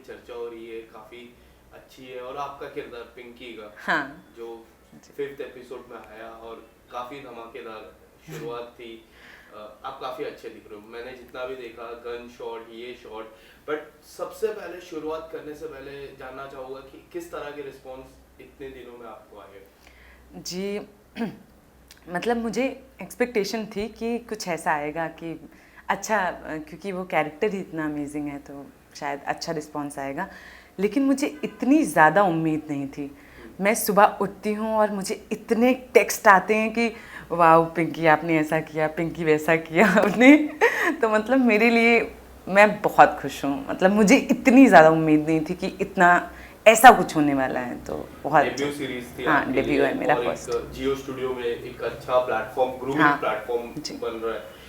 चर्चा हो रही है, काफी अच्छी है, और आपका किरदार पिंकी का हाँ जो 5th एपिसोड में आया और काफी धमाकेदार शुरुआत थी। आप काफी अच्छे दिख रहे हो, मैंने जितना भी देखा, गन शॉट, ये शॉट। बट सबसे पहले शुरुआत करने से पहले जानना चाहूँगा कि किस तरह के रिस्पॉन्स इतने दिनों में आपको आए? जी मतलब मुझे एक्सपेक्टेशन थी कि कुछ ऐसा आएगा कि अच्छा, क्योंकि वो कैरेक्टर ही इतना अमेजिंग है तो शायद अच्छा रिस्पॉन्स आएगा, लेकिन मुझे इतनी ज़्यादा उम्मीद नहीं थी। मैं सुबह उठती हूँ और मुझे इतने टेक्स्ट आते हैं कि वाह पिंकी आपने ऐसा किया, पिंकी वैसा किया आपने तो मतलब मेरे लिए मैं बहुत खुश हूँ। मतलब मुझे इतनी ज़्यादा उम्मीद नहीं थी कि इतना ऐसा कुछ होने वाला है, तो बहुत डेब्यू सीरीज थी। हाँ, डेब्यू है मेरा फर्स्ट। जियो स्टूडियो में एक अच्छा प्लेटफॉर्म, ग्रूमिंग प्लेटफॉर्म बन रहा है।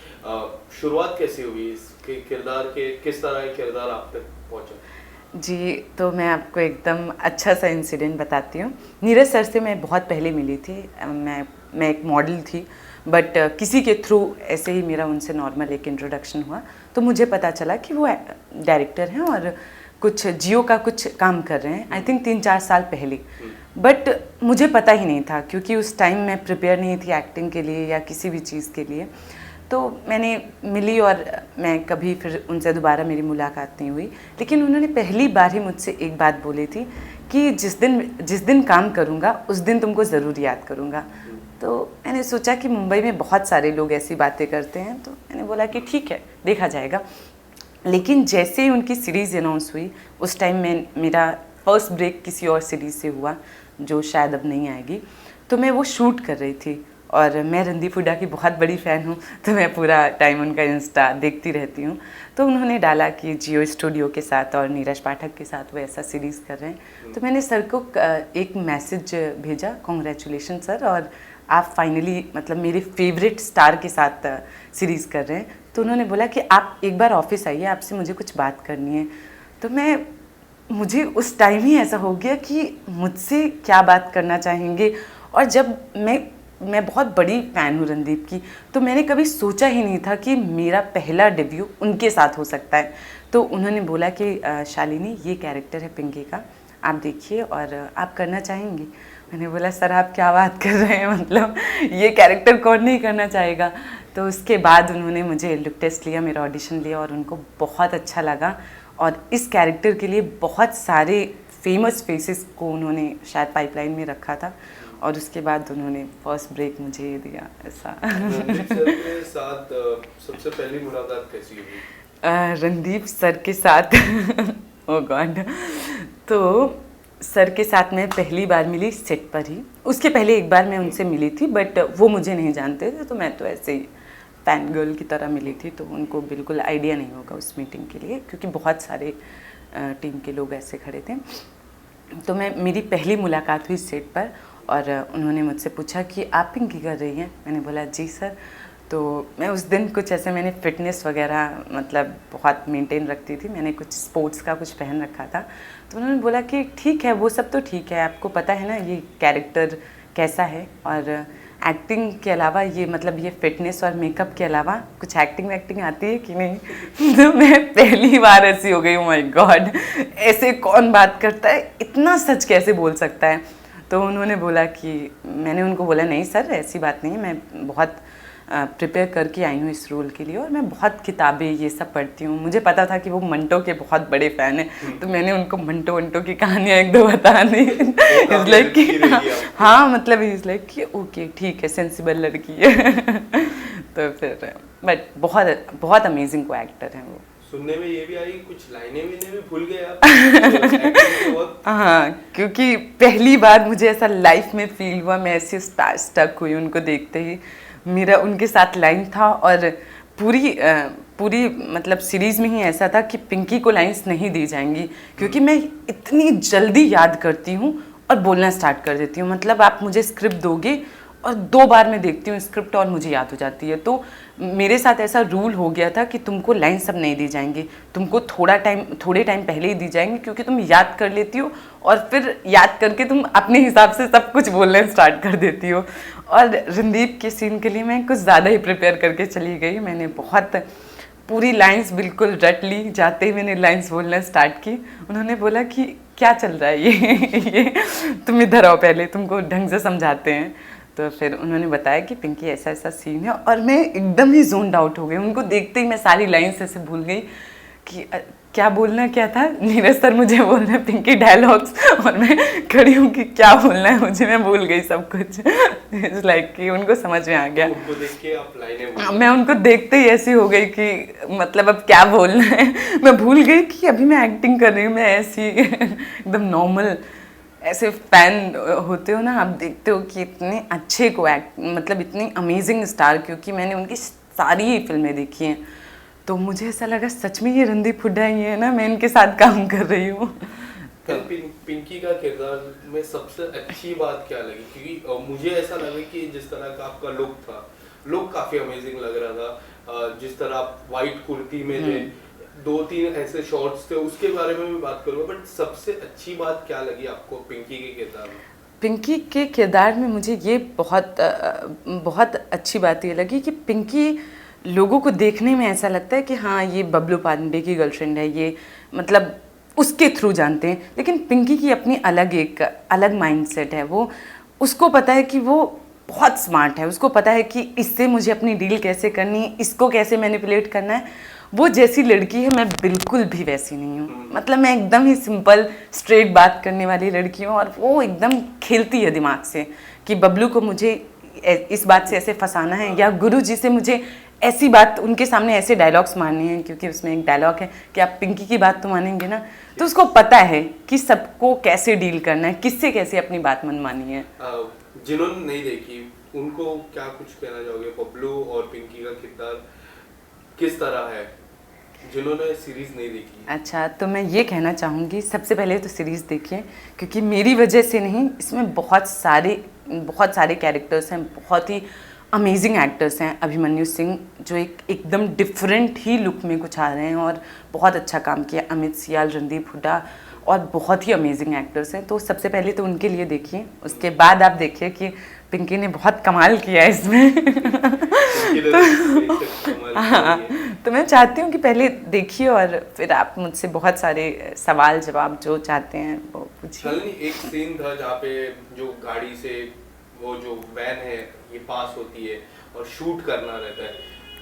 शुरुआत कैसी हुई इसके किरदार के, किस तरह के किरदार आप तक पहुंचा? जी, तो मैं आपको एकदम अच्छा सा इंसिडेंट बताती हूँ। नीरज सर से मैं बहुत पहले मिली थी। मैं एक मॉडल थी, बट किसी के थ्रू ऐसे ही मेरा उनसे नॉर्मल एक इंट्रोडक्शन हुआ, तो मुझे पता चला कि वो डायरेक्टर हैं और कुछ जियो का कुछ काम कर रहे हैं। आई थिंक 3-4 साल पहले। बट मुझे पता ही नहीं था, क्योंकि उस टाइम मैं प्रिपेयर नहीं थी एक्टिंग के लिए या किसी भी चीज़ के लिए। तो मैंने मिली और मैं कभी फिर उनसे दोबारा मेरी मुलाकात नहीं हुई, लेकिन उन्होंने पहली बार ही मुझसे एक बात बोली थी कि जिस दिन काम करूँगा उस दिन तुमको ज़रूर याद करूँगा। तो मैंने सोचा कि मुंबई में बहुत सारे लोग ऐसी बातें करते हैं, तो मैंने बोला कि ठीक है, देखा जाएगा। लेकिन जैसे ही उनकी सीरीज़ अनाउंस हुई, उस टाइम में मेरा फर्स्ट ब्रेक किसी और सीरीज़ से हुआ जो शायद अब नहीं आएगी, तो मैं वो शूट कर रही थी। और मैं रणदीप हुड्डा की बहुत बड़ी फ़ैन हूँ, तो मैं पूरा टाइम उनका इंस्टा देखती रहती हूँ। तो उन्होंने डाला कि जियो स्टूडियो के साथ और नीरज पाठक के साथ वो ऐसा सीरीज़ कर रहे हैं। तो मैंने सर को एक मैसेज भेजा, कॉन्ग्रेचुलेशन सर, और आप फाइनली मतलब मेरे फेवरेट स्टार के साथ सीरीज़ कर रहे हैं। तो उन्होंने बोला कि आप एक बार ऑफिस आइए, आपसे मुझे कुछ बात करनी है। तो मुझे उस टाइम ही ऐसा हो गया कि मुझसे क्या बात करना चाहेंगे। और जब मैं बहुत बड़ी फ़ैन हूँ रणदीप की, तो मैंने कभी सोचा ही नहीं था कि मेरा पहला डेब्यू उनके साथ हो सकता है। तो उन्होंने बोला कि शालिनी, ये कैरेक्टर है पिंकी का, आप देखिए और आप करना चाहेंगी। मैंने बोला सर आप क्या बात कर रहे हैं, मतलब ये कैरेक्टर कौन नहीं करना चाहेगा। तो उसके बाद उन्होंने मुझे लुक टेस्ट लिया, मेरा ऑडिशन लिया और उनको बहुत अच्छा लगा। और इस कैरेक्टर के लिए बहुत सारे फेमस फेसेस को उन्होंने शायद पाइपलाइन में रखा था, और उसके बाद उन्होंने फर्स्ट ब्रेक मुझे दिया। ऐसा रणदीप सर के साथ सबसे पहली मुलाकात कैसी हुई? रणदीप सर के साथ ओ गॉड, तो सर के साथ मैं पहली बार मिली सेट पर ही। उसके पहले एक बार मैं उनसे मिली थी, बट वो मुझे नहीं जानते थे, तो मैं तो ऐसे ही फैन गर्ल की तरह मिली थी। तो उनको बिल्कुल आइडिया नहीं होगा उस मीटिंग के लिए, क्योंकि बहुत सारे टीम के लोग ऐसे खड़े थे। तो मेरी पहली मुलाकात हुई सेट पर, और उन्होंने मुझसे पूछा कि आप पिंकी कर रही हैं? मैंने बोला जी सर। तो मैं उस दिन कुछ ऐसे, मैंने फ़िटनेस वगैरह मतलब बहुत मेंटेन रखती थी, मैंने कुछ स्पोर्ट्स का कुछ पहन रखा था। तो उन्होंने बोला कि ठीक है, वो सब तो ठीक है, आपको पता है ना ये कैरेक्टर कैसा है, और एक्टिंग के अलावा ये मतलब ये फिटनेस और मेकअप के अलावा कुछ एक्टिंग आती है कि नहीं? तो मैं पहली बार ऐसी हो गई, ओ माय गॉड, ऐसे कौन बात करता है, इतना सच कैसे बोल सकता है। तो उन्होंने बोला कि, मैंने उनको बोला नहीं सर ऐसी बात नहीं है, मैं बहुत प्रिपेयर करके आई हूँ इस रोल के लिए, और मैं बहुत किताबें ये सब पढ़ती हूँ। मुझे पता था कि वो मंटो के बहुत बड़े फ़ैन हैं, तो मैंने उनको मंटो की कहानियाँ एक दो बता दी। इज़ लाइक कि हाँ, मतलब इज़ लाइक कि ओके ठीक है, सेंसिबल लड़की है। तो फिर बट बहुत बहुत अमेजिंग को एक्टर हैं वो। सुनने में ये भी आई, कुछ लाइनें भी भूल गए आप? हाँ, क्योंकि पहली बार मुझे ऐसा लाइफ में फील हुआ, मैं ऐसे स्टक हुई उनको देखते ही। मेरा उनके साथ लाइन था, और पूरी मतलब सीरीज़ में ही ऐसा था कि पिंकी को लाइंस नहीं दी जाएंगी, क्योंकि मैं इतनी जल्दी याद करती हूँ और बोलना स्टार्ट कर देती हूँ। मतलब आप मुझे स्क्रिप्ट दोगे और 2 बार मैं देखती हूँ स्क्रिप्ट और मुझे याद हो जाती है। तो मेरे साथ ऐसा रूल हो गया था कि तुमको लाइन सब नहीं दी जाएंगी, तुमको थोड़े टाइम पहले ही दी जाएंगी, क्योंकि तुम याद कर लेती हो और फिर याद करके तुम अपने हिसाब से सब कुछ बोलना स्टार्ट कर देती हो। और रणदीप के सीन के लिए मैं कुछ ज़्यादा ही प्रिपेयर करके चली गई। मैंने बहुत पूरी लाइंस बिल्कुल रट ली। जाते ही मैंने लाइंस बोलना स्टार्ट की, उन्होंने बोला कि क्या चल रहा है ये तुम इधर आओ, पहले तुमको ढंग से समझाते हैं। तो फिर उन्होंने बताया कि पिंकी ऐसा ऐसा सीन है, और मैं एकदम ही जोन्ड आउट हो गई। उनको देखते ही मैं सारी लाइंस ऐसे भूल गई कि क्या बोलना क्या था। नीरज सर मुझे बोलना है पिंकी डायलॉग्स, और मैं खड़ी हूँ कि क्या बोलना है मुझे, मैं भूल गई सब कुछ। इट्स लाइक कि उनको समझ में आ गया। उनको देख के आप लाइनें मैं उनको देखते ही ऐसी हो गई कि मतलब अब क्या बोलना है। मैं भूल गई कि अभी मैं एक्टिंग कर रही हूँ, मैं ऐसी एकदम नॉर्मल। ऐसे फैन होते हो ना, आप देखते हो कि इतने अच्छे को एक्ट, मतलब इतनी अमेजिंग स्टार, क्योंकि मैंने उनकी सारी ही फिल्में देखी हैं। तो मुझे ऐसा लगा सच में ये रणदीप हुड्डा ही है ना, मैं इनके साथ काम कर रही हूँ। तो पिंकी का किरदार में सबसे अच्छी बात क्या लगी? क्योंकि मुझे ऐसा लगा कि जिस तरह का आपका लुक था, लुक काफी अमेजिंग लग रहा था। जिस तरह आप वाइट कुर्ती में थे, 2-3 ऐसे शॉट्स थे, उसके बारे में भी बात करूँगा। बट सबसे अच्छी बात क्या लगी आपको पिंकी के किरदार में? पिंकी के किरदार में मुझे ये बहुत अच्छी बात ये लगी कि पिंकी लोगों को देखने में ऐसा लगता है कि हाँ ये बबलू पांडे की गर्लफ्रेंड है, ये मतलब उसके थ्रू जानते हैं। लेकिन पिंकी की अपनी एक अलग माइंडसेट है। वो उसको पता है कि वो बहुत स्मार्ट है, उसको पता है कि इससे मुझे अपनी डील कैसे करनी है, इसको कैसे मैनिपुलेट करना है। वो जैसी लड़की है मैं बिल्कुल भी वैसी नहीं हूँ। मतलब मैं एकदम ही सिंपल स्ट्रेट बात करने वाली लड़की हूँ, और वो एकदम खेलती है दिमाग से कि बबलू को मुझे इस बात से ऐसे फंसाना है, या गुरु जी से मुझे ऐसी बात, उनके सामने ऐसे डायलॉग्स मारने हैं। क्योंकि उसमें एक डायलॉग है कि आप पिंकी की बात तो मानेंगे ना, तो उसको पता है कि सबको कैसे डील करना है, किससे कैसे अपनी बात मनवानी है। जिन्होंने नहीं देखी उनको क्या कुछ कहना चाहोगे? बबलू और पिंकी का किरदार किस तरह है, जिन्होंने सीरीज नहीं देखी? अच्छा, तो मैं ये कहना चाहूँगी, सबसे पहले तो सीरीज़ देखिए, क्योंकि मेरी वजह से नहीं, इसमें बहुत सारे कैरेक्टर्स हैं, बहुत ही अमेजिंग एक्टर्स हैं। अभिमन्यु सिंह जो एकदम डिफरेंट ही लुक में कुछ आ रहे हैं और बहुत अच्छा काम किया। अमित सियाल, रणदीप हुड्डा, और बहुत ही अमेजिंग एक्टर्स हैं। तो सबसे पहले तो उनके लिए देखिए, उसके बाद आप देखिए कि पिंकी ने बहुत कमाल किया है इसमें। हाँ, तो मैं चाहती हूँ कि पहले देखिए और फिर आप मुझसे बहुत सारे सवाल जवाब जो चाहते हैं वो पूछिए। एक सीन था जहाँ पे जो गाड़ी से वो जो वैन है ये पास होती है और शूट करना रहता है,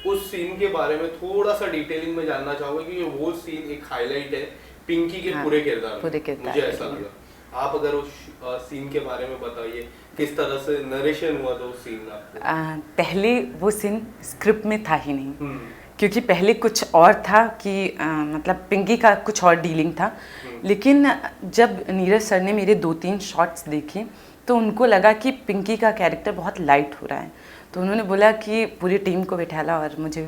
उस सीन के बारे में थोड़ा सा डिटेलिंग में जानना चाहूँगा, क्योंकि वो सीन एक हाईलाइट है पिंकी के पूरे किरदार में, मुझे ऐसा लगा। आप अगर उस सीन के बारे में बताइए, किस तरह से नरेशन हुआ था उस सीन में? पहले वो सीन स्क्रिप्ट में था ही नहीं, क्योंकि पहले कुछ और था कि मतलब पिंकी का कुछ और डीलिंग था। लेकिन जब नीरज सर ने मेरे 2-3 शॉट्स देखे तो उनको लगा कि पिंकी का कैरेक्टर बहुत लाइट हो रहा है। तो उन्होंने बोला कि पूरी टीम को बैठाला और मुझे भी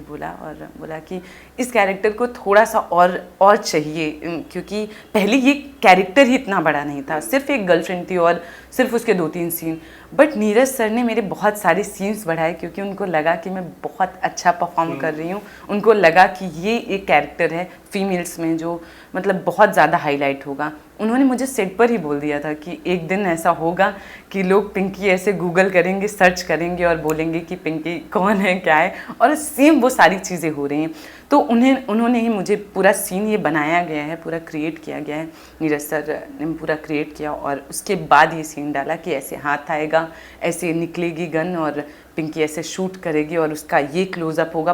बोला कि इस कैरेक्टर को थोड़ा सा और चाहिए, क्योंकि पहले ये कैरेक्टर ही इतना बड़ा नहीं था, सिर्फ एक गर्लफ्रेंड थी और सिर्फ उसके 2-3 सीन। बट नीरज सर ने मेरे बहुत सारे सीन्स बढ़ाए, क्योंकि उनको लगा कि मैं बहुत अच्छा परफॉर्म कर रही हूँ। उनको लगा कि ये एक कैरेक्टर है फीमेल्स में जो मतलब बहुत ज़्यादा हाईलाइट होगा। उन्होंने मुझे सेट पर ही बोल दिया था कि एक दिन ऐसा होगा कि लोग पिंकी ऐसे गूगल करेंगे, सर्च करेंगे और बोलेंगे कि पिंकी कौन है, क्या है, और सेम वो सारी चीज़ें हो रही हैं। तो उन्होंने ही मुझे पूरा सीन ये बनाया गया है, पूरा क्रिएट किया गया है, नीरज सर ने पूरा क्रिएट किया, और उसके बाद ये सीन डाला कि ऐसे हाथ आएगा, ऐसे निकलेगी गन और पिंकी ऐसे शूट करेगी और उसका ये क्लोजअप होगा,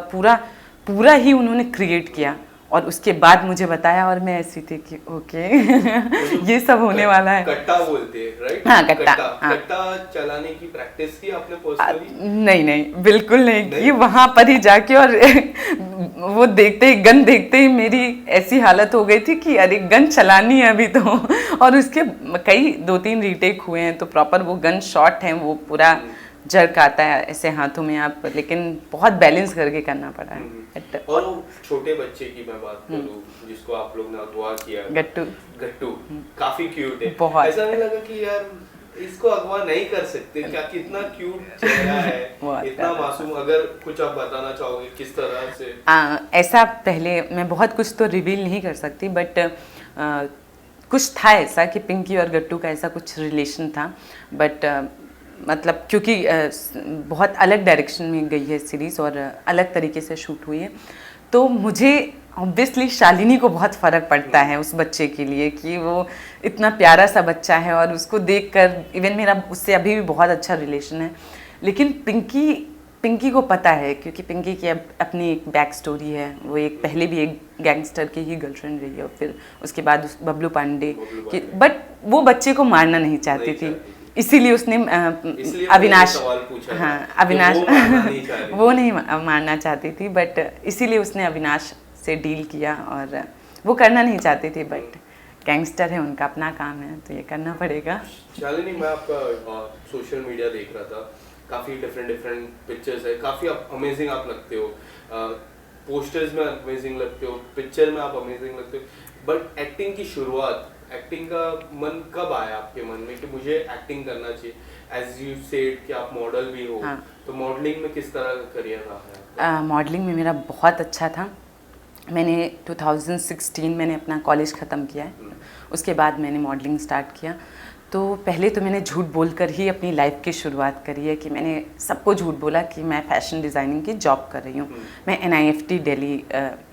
पूरा ही उन्होंने क्रिएट किया। और उसके बाद मुझे बताया और मैं ऐसी थी कि ओके ये सब होने वाला है। कट्टा बोलते हैं, राइट? हाँ, कट्टा। कट्टा चलाने की प्रैक्टिस की आपने पर्सनली? नहीं, बिल्कुल नहीं की। वहाँ पर ही जाके और वो गन देखते ही मेरी ऐसी हालत हो गई थी कि अरे गन चलानी है अभी तो। और उसके कई 2-3 रीटेक हुए हैं, तो प्रॉपर वो गन शॉट है, वो पूरा जर्क आता है ऐसे हाथों में आप, लेकिन बहुत बैलेंस करके करना पड़ा है। और छोटे बच्चे की मैं बात करूं जिसको आप लोग ने अगवा किया, गट्टू काफी क्यूट है। बहुत ऐसा नहीं लगा कि यार इसको अगवा नहीं कर सकते क्या? कितना क्यूट चेहरा है, इतना मासूम। अगर कुछ आप बताना चाहोगे किस तरह से? ऐसा पहले मैं बहुत कुछ तो रिवील नहीं कर सकती, बट कुछ था ऐसा कि पिंकी और गट्टू का ऐसा कुछ रिलेशन था। बट मतलब क्योंकि बहुत अलग डायरेक्शन में गई है सीरीज़ और अलग तरीके से शूट हुई है, तो मुझे ऑब्वियसली शालिनी को बहुत फ़र्क पड़ता है उस बच्चे के लिए कि वो इतना प्यारा सा बच्चा है और उसको देखकर इवन मेरा उससे अभी भी बहुत अच्छा रिलेशन है। लेकिन पिंकी को पता है क्योंकि पिंकी की अपनी एक बैक स्टोरी है। वो एक पहले भी एक गैंगस्टर की ही गर्लफ्रेंड रही है और फिर उसके बाद उस बबलू पांडे की, बट वो बच्चे को मारना नहीं चाहती थी, इसीलिए उसने अविनाश, हाँ अविनाश वो नहीं मारना चाहती थी, बट इसीलिए उसने अविनाश से डील किया और वो करना नहीं चाहती थी, बट गैंगस्टर है, उनका अपना काम है तो ये करना पड़ेगा। शालिनी, मैं आपका सोशल मीडिया देख रहा था, काफ़ी डिफरेंट पिक्चर्स है, काफ़ी अमेजिंग आप लगते हो, पोस्टर्स में अमेजिंग लगते हो, पिक्चर में आप अमेजिंग लगते हो, बट एक्टिंग की शुरुआत, एक्टिंग का मन कब आया आपके मन में कि मुझे एक्टिंग करना चाहिए? एज यू सेड कि आप मॉडल भी हो, हाँ। तो मॉडलिंग में किस तरह का करियर रहा है? मॉडलिंग में मेरा बहुत अच्छा था। मैंने 2016 मैंने अपना कॉलेज ख़त्म किया है, उसके बाद मैंने मॉडलिंग स्टार्ट किया। तो पहले तो मैंने झूठ बोलकर ही अपनी लाइफ की शुरुआत करी है कि मैंने सबको झूठ बोला कि मैं फ़ैशन डिज़ाइनिंग की जॉब कर रही हूँ। मैं NIFT दिल्ली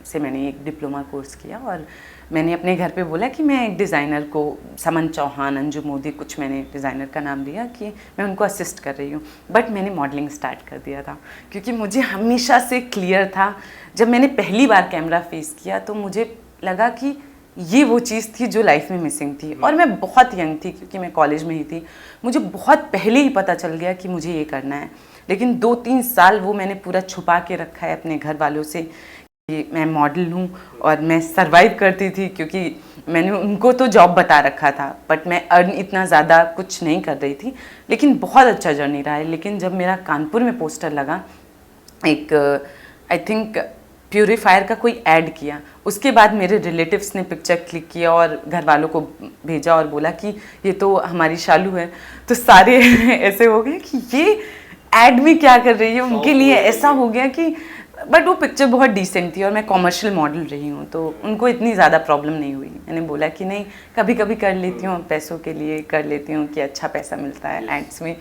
से मैंने एक डिप्लोमा कोर्स किया और मैंने अपने घर पे बोला कि मैं एक डिज़ाइनर को, समन चौहान, अंजू मोदी, कुछ मैंने डिज़ाइनर का नाम लिया कि मैं उनको असिस्ट कर रही हूँ। बट मैंने मॉडलिंग स्टार्ट कर दिया था क्योंकि मुझे हमेशा से क्लियर था, जब मैंने पहली बार कैमरा फेस किया तो मुझे लगा कि ये वो चीज़ थी जो लाइफ में मिसिंग थी। और मैं बहुत यंग थी क्योंकि मैं कॉलेज में ही थी, मुझे बहुत पहले ही पता चल गया कि मुझे ये करना है। लेकिन 2-3 साल वो मैंने पूरा छुपा के रखा है अपने घर वालों से कि मैं मॉडल हूँ और मैं सरवाइव करती थी क्योंकि मैंने उनको तो जॉब बता रखा था, बट मैं अर्न इतना ज़्यादा कुछ नहीं कर रही थी। लेकिन बहुत अच्छा जर्नी रहा है। लेकिन जब मेरा कानपुर में पोस्टर लगा, एक आई थिंक प्यूरीफायर का कोई ऐड किया, उसके बाद मेरे रिलेटिव्स ने पिक्चर क्लिक किया और घर वालों को भेजा और बोला कि ये तो हमारी शालू है। तो सारे ऐसे हो गए कि ये ऐड में क्या कर रही है, उनके लिए ऐसा हो गया कि, बट वो पिक्चर बहुत डिसेंट थी और मैं कॉमर्शियल मॉडल रही हूँ तो उनको इतनी ज़्यादा प्रॉब्लम नहीं हुई। मैंने बोला कि नहीं, कभी कभी कर लेती हूँ, पैसों के लिए कर लेती हूँ कि अच्छा पैसा मिलता है एड्स में,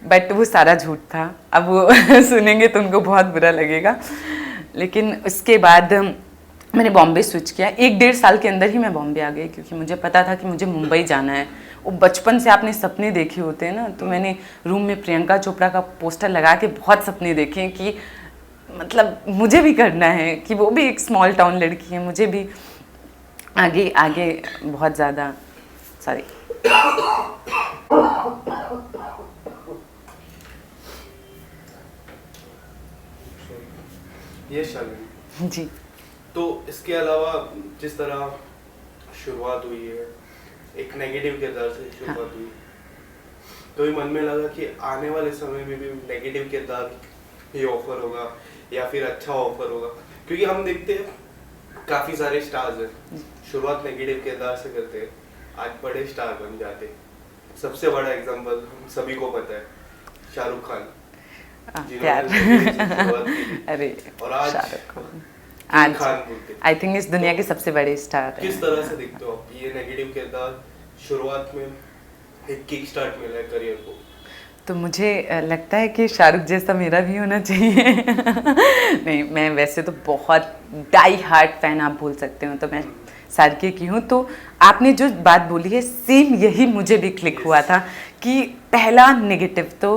बट वो सारा झूठ था। अब वो सुनेंगे तो उनको बहुत बुरा लगेगा। लेकिन उसके बाद मैंने बॉम्बे स्विच किया। 1-1.5 साल के अंदर ही मैं बॉम्बे आ गई क्योंकि मुझे पता था कि मुझे मुंबई जाना है। वो बचपन से आपने सपने देखे होते हैं ना, तो मैंने रूम में प्रियंका चोपड़ा का पोस्टर लगा के बहुत सपने देखे कि मतलब मुझे भी करना है, कि वो भी एक स्मॉल टाउन लड़की है, मुझे भी आगे आगे बहुत ज़्यादा सॉरी ये शालिनी जी। तो इसके अलावा जिस तरह शुरुआत हुई है, एक नेगेटिव किरदार से शुरुआत हुई, तो ये मन में लगा कि आने वाले समय में भी नेगेटिव किरदार ही ऑफर होगा या फिर अच्छा ऑफर होगा? क्योंकि हम देखते हैं काफी सारे स्टार्स हैं, शुरुआत नेगेटिव किरदार से करते हैं, आज बड़े स्टार बन जाते हैं। सबसे बड़ा एग्जांपल हम सभी को पता है, शाहरुख खान, अरे और आज आई थिंक इस दुनिया के सबसे बड़े स्टार हैं। किस तरह से देखते हो आप ये नेगेटिव किरदार, शुरुआत में एक किक स्टार्ट मिला है करियर को? तो मुझे लगता है कि शाहरुख जैसा मेरा भी होना चाहिए। नहीं, मैं वैसे तो बहुत डाई हार्ट फैन आप बोल सकते हो, तो मैं सार्की की हूँ। तो आपने जो बात बोली है सेम यही मुझे भी क्लिक हुआ था कि पहला नेगेटिव तो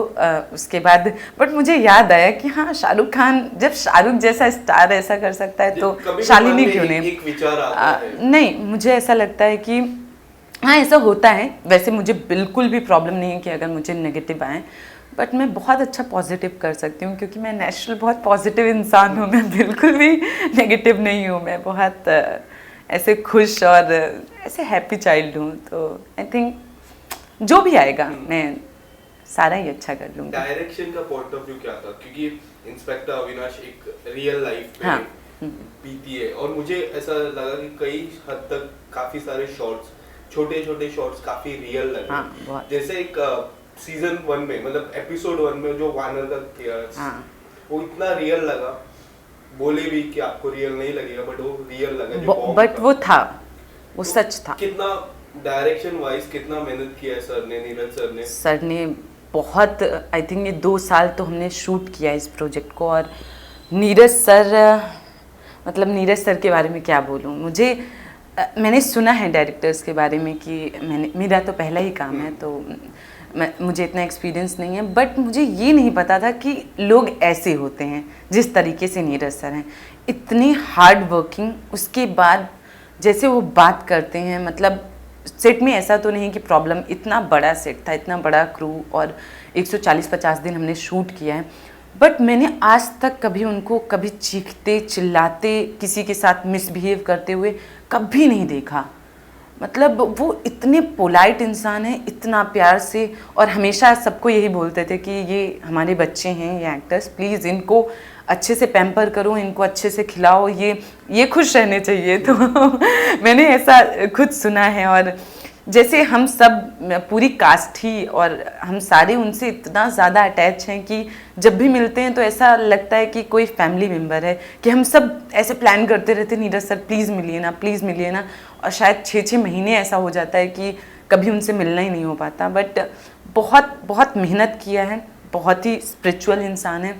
उसके बाद, बट मुझे याद आया कि हाँ, शाहरुख खान, जब शाहरुख जैसा स्टार ऐसा कर सकता है तो शालिनी क्यों नहीं? एक विचार आता है। नहीं, मुझे ऐसा लगता है कि हाँ, ऐसा होता है। वैसे मुझे बिल्कुल भी प्रॉब्लम नहीं है कि अगर मुझे नेगेटिव आए, बट मैं बहुत अच्छा पॉजिटिव कर सकती हूँ क्योंकि मैं नेचुरल बहुत पॉजिटिव इंसान हूँ। मैं बिल्कुल भी नेगेटिव नहीं हूँ, मैं बहुत ऐसे खुश और ऐसे हैप्पी चाइल्ड हूँ। तो आई थिंक जो भी आएगा मैं सारा ही अच्छा कर लूँगी। डायरेक्शन का पॉइंट ऑफ व्यू क्या था? क्योंकि इंस्पेक्टर अविनाश एक रियल लाइफ पे बीती है और मुझे ऐसा लगा कि कई हद तक काफी सारे शॉट्स, छोटे छोटे शॉट्स काफी रियल लगे। हाँ, जैसे एक सीजन 1 में, मतलब एपिसोड 1 में जो वानर का किया, वो इतना रियल लगा। बोले भी कि आपको रियल नहीं लगेगा, बट वो रियल लगा। बट वो था, वो सच था। कितना डायरेक्शन वाइज कितना मेहनत किया है सर ने, नीरज सर ने बहुत, आई थिंक ये 2 साल तो हमने शूट किया इस प्रोजेक्ट को। और नीरज सर मतलब नीरज सर के बारे में क्या बोलूँ। मैंने सुना है डायरेक्टर्स के बारे में कि मेरा तो पहला ही काम है, तो मुझे इतना एक्सपीरियंस नहीं है, बट मुझे ये नहीं पता था कि लोग ऐसे होते हैं जिस तरीके से नीरज सर हैं, इतनी हार्ड वर्किंग। उसके बाद जैसे वो बात करते हैं, मतलब सेट में ऐसा तो नहीं कि प्रॉब्लम, इतना बड़ा सेट था, इतना बड़ा क्रू और 140-50 दिन हमने शूट किया है, बट मैंने आज तक कभी उनको कभी चीखते चिल्लाते किसी के साथ मिसबिहेव करते हुए कभी नहीं देखा। मतलब वो इतने पोलाइट इंसान हैं, इतना प्यार से, और हमेशा सबको यही बोलते थे कि ये हमारे बच्चे हैं, ये एक्टर्स, प्लीज़ इनको अच्छे से पैम्पर करो, इनको अच्छे से खिलाओ, ये खुश रहने चाहिए। तो मैंने ऐसा खुद सुना है, और जैसे हम सब पूरी कास्ट ही और हम सारे उनसे इतना ज़्यादा अटैच हैं कि जब भी मिलते हैं तो ऐसा लगता है कि कोई फैमिली मेम्बर है, कि हम सब ऐसे प्लान करते रहते, नीरज सर प्लीज़ मिलिए ना, प्लीज़ मिलिए ना, और शायद 6-6 महीने ऐसा हो जाता है कि कभी उनसे मिलना ही नहीं हो पाता। बट बहुत बहुत मेहनत किया है, बहुत ही स्पिरिचुअल इंसान है,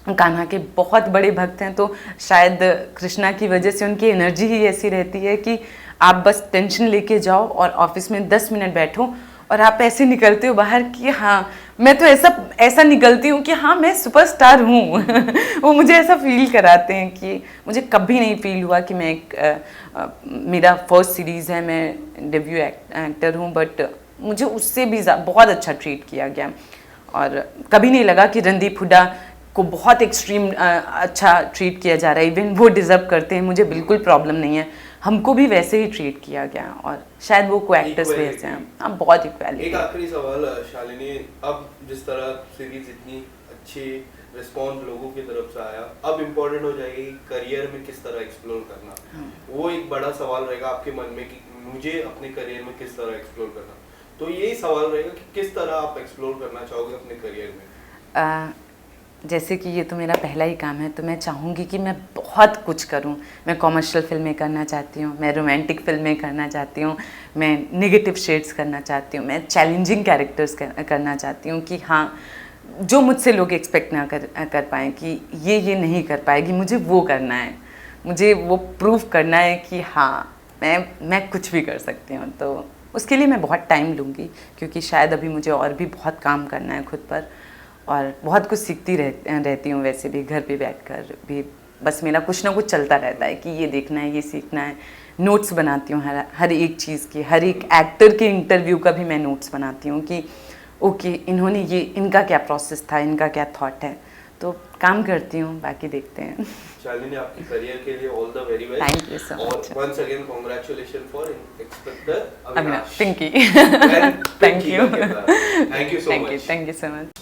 कान्हा के बहुत बड़े भक्त हैं, तो शायद कृष्णा की वजह से उनकी एनर्जी ही ऐसी रहती है कि आप बस टेंशन लेके जाओ और ऑफिस में 10 मिनट बैठो और आप ऐसे निकलते हो बाहर कि हाँ, मैं तो ऐसा निकलती हूँ कि हाँ मैं सुपरस्टार हूँ। वो मुझे ऐसा फील कराते हैं कि मुझे कभी नहीं फील हुआ कि मैं मेरा फर्स्ट सीरीज़ है, मैं डेब्यू एक्टर हूँ, बट मुझे उससे भी बहुत अच्छा ट्रीट किया गया, और कभी नहीं लगा कि रणदीप हुड्डा को बहुत एक्सट्रीम अच्छा ट्रीट किया जा रहा है, इवन वो डिज़र्व करते हैं, मुझे बिल्कुल प्रॉब्लम नहीं है, हमको भी वैसे ही ट्रीट किया गया, और शायद वो को एक्टर्स भी ऐसे हैं। हाँ, बहुत इक्वालिटी। एक आखिरी सवाल शालिनी, अब जिस तरह सीरीज इतनी अच्छी रिस्पॉन्स लोगों की तरफ से आया, अब इम्पोर्टेंट हो जाएगी करियर में किस तरह एक्सप्लोर करना। वो एक बड़ा सवाल रहेगा आपके मन में कि मुझे अपने करियर में किस तरह एक्सप्लोर करना, तो यही सवाल रहेगा कि किस तरह आप एक्सप्लोर करना चाहोगे अपने करियर में। जैसे कि ये तो मेरा पहला ही काम है, तो मैं चाहूँगी कि मैं बहुत कुछ करूँ। मैं कॉमर्शियल फिल्में करना चाहती हूँ, मैं रोमांटिक फिल्में करना चाहती हूँ, मैं नेगेटिव शेड्स करना चाहती हूँ, मैं चैलेंजिंग कैरेक्टर्स करना चाहती हूँ कि हाँ, जो मुझसे लोग एक्सपेक्ट ना कर पाएँ कि ये नहीं कर पाएगी, मुझे वो करना है, मुझे वो प्रूव करना है कि हाँ मैं कुछ भी कर सकती हूँ। तो उसके लिए मैं बहुत टाइम लूँगी, क्योंकि शायद अभी मुझे और भी बहुत काम करना है खुद पर, और बहुत कुछ सीखती रहती हूँ वैसे भी, घर पे बैठकर भी बस मेरा कुछ ना कुछ चलता रहता है कि ये देखना है, ये सीखना है। नोट्स बनाती हूँ हर एक चीज़ की, हर एक एक्टर के इंटरव्यू का भी मैं नोट्स बनाती हूँ कि ओके इन्होंने इनका क्या प्रोसेस था, इनका क्या थॉट है, तो काम करती हूँ, बाकी देखते हैं। शालिनी, आपके करियर के लिए all the very best. Thank you so much. और once again congratulation for inspector Avinash, Pinky. Thank you so much. Thank you so much.